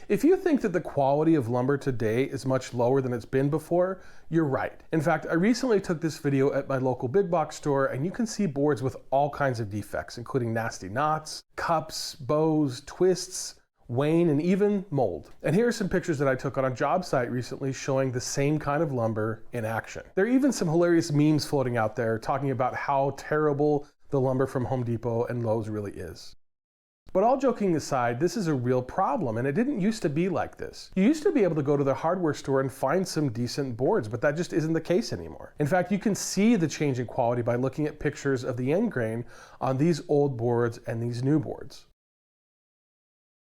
If you think that the quality of lumber today is much lower than it's been before, you're right. In fact, I recently took this video at my local big box store, and you can see boards with all kinds of defects, including nasty knots, cups, bows, twists, wane, and even mold. And here are some pictures that I took on a job site recently showing the same kind of lumber in action. There are even some hilarious memes floating out there talking about how terrible the lumber from Home Depot and Lowe's really is. But all joking aside, this is a real problem, and it didn't used to be like this. You used to be able to go to the hardware store and find some decent boards, but that just isn't the case anymore. In fact, you can see the change in quality by looking at pictures of the end grain on these old boards and these new boards.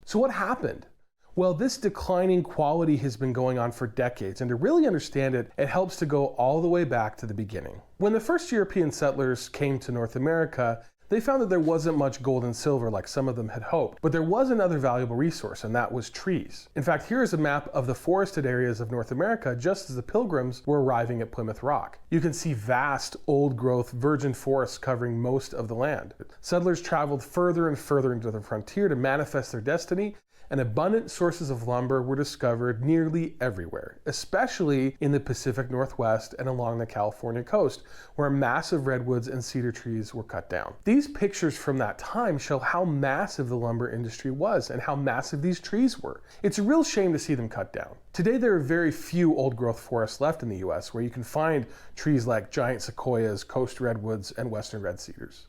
So what happened? Well, this declining quality has been going on for decades, and to really understand it, it helps to go all the way back to the beginning. When the first European settlers came to North America, they found that there wasn't much gold and silver like some of them had hoped, but there was another valuable resource, and that was trees. In fact, here is a map of the forested areas of North America just as the Pilgrims were arriving at Plymouth Rock. You can see vast, old-growth, virgin forests covering most of the land. Settlers traveled further and further into the frontier to manifest their destiny, and abundant sources of lumber were discovered nearly everywhere, especially in the Pacific Northwest and along the California coast, where massive redwoods and cedar trees were cut down. These pictures from that time show how massive the lumber industry was and how massive these trees were. It's a real shame to see them cut down. Today, there are very few old-growth forests left in the US where you can find trees like giant sequoias, coast redwoods, and western red cedars.